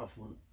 عفوا.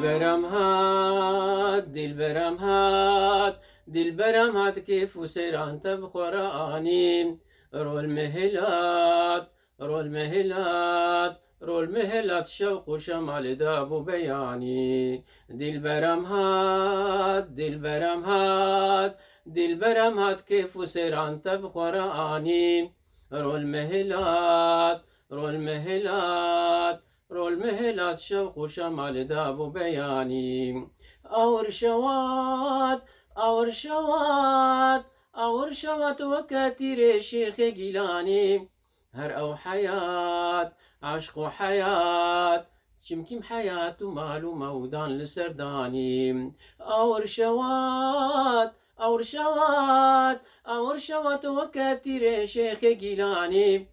دلبرم هات دلبرم هات دلبرم هات كيف وسيران بخوراني رو المهلات رو المهلات رو المهلات شوق وشمال داب وبياني دلبرم هات دلبرم هات دلبرم هات كيف وسيران بخوراني رو المهلات رو المهلات رو المهلات شوق وشمال داب وبياني اور شوات اور شوات اور شوات وكاتير شيخ جيلاني هر او حياة عشق وحياة شمكم حياة ومال ومودان لسرداني اور شوات اور شوات اور شوات وكاتير شيخ جيلاني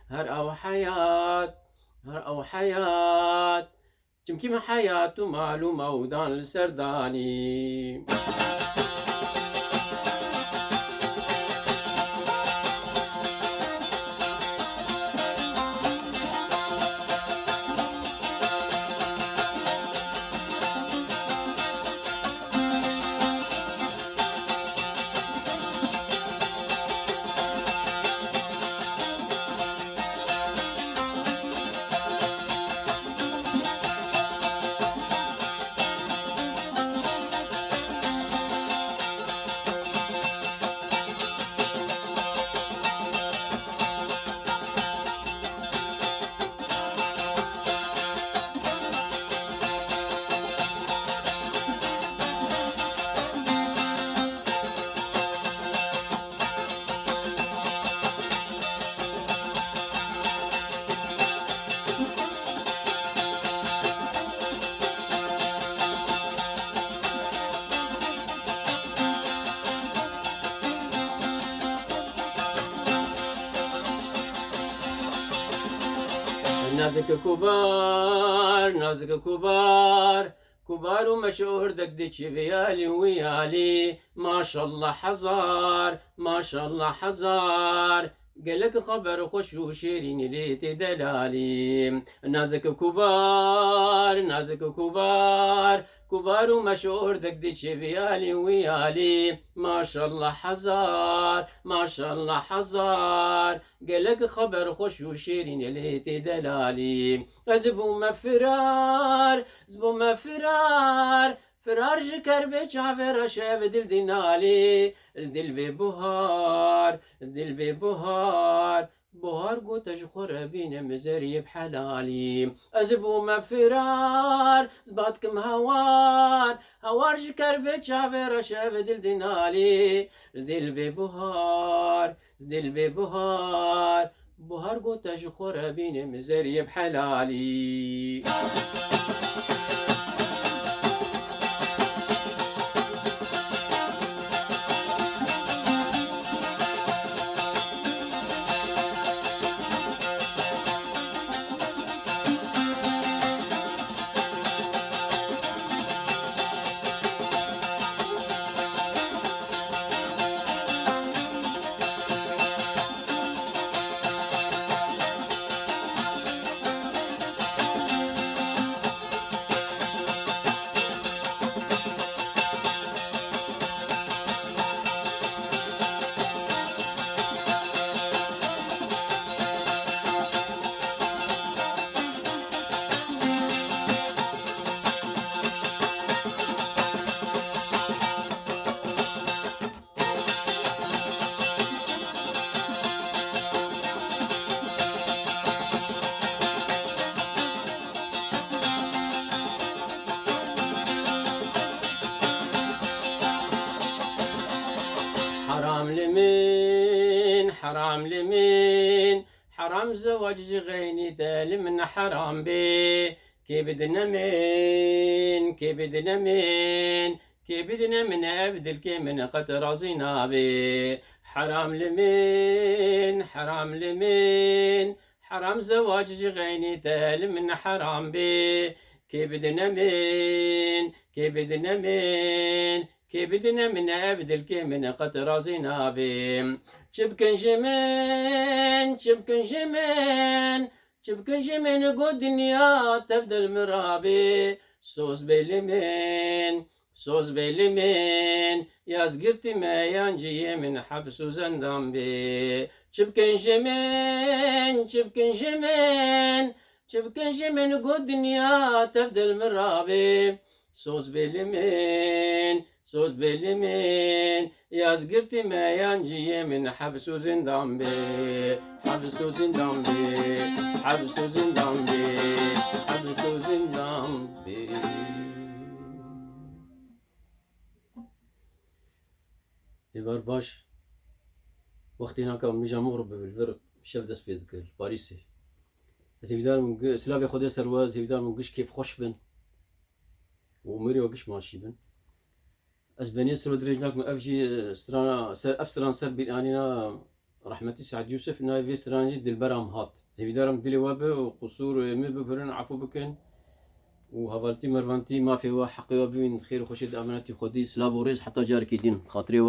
هر او حياة هر او حياة جمكي حياة ومال ومودان لسرداني نازك كبار نازك كبار كبار ومشهور دقدك فيالي ويالي ما شاء الله حزار ما شاء الله حزار قالك خبر خوش وشيرين ليت دلالي نازك كبار نازك كبار كبار ومشهور دقدك فيالي ويالي ما شاء الله حزار ما شاء الله حزار قالك خبر خوش وشيرين ليت دلالي زبو ما فرار زبو ما فرار فرار جكر بجعفر شاف دل دينالي الدل ببهار الدل ببهار بهار قوت جخور بين مزاري بحلالي أزبو ما فرار زباتكم هوار هوار جكر بجعفر شاف دل دينالي الدل ببهار دل ببهار بهار قوت جخور بين مزاري بحلالي حرام لمن حرام زواج غيني دال من حرام بي كي بدنا من أبدل كي من قد رزينا بي حرام لمن حرام زواج غيني دال من حرام بي كي بدنا من أبدل كي من قد رزينا بي شبكن جمن قد دنيا تفضل مرابي سوز بيلمين يا زقرتي ما ينجي من حبس وزندان بي شبكن جمن قد دنيا تفضل مرابي سوز بيلمين يا زقرتي ما ينجي من حبس وزندان بي حبس وزندان بي يبار باش وقتی هناك میجا مغرب بالفرد شف دست بید کل پاریسی زیودار من سلاف خود سروا زیودار من گوش کیف خوش بن و مری و گوش ماشی بن از بني سرود رجلك من افجي افسران سر بالانينا رحمتي سعد يوسف نايفي سترانجي دل برام هات زيدارم دلي وابه وقصور مي ببرن عفو بكن وهفالتي مرفانتي ما في حقي وبين خير وخشيد امانتي خدي سلاف وريز حتى جارك دين خاطري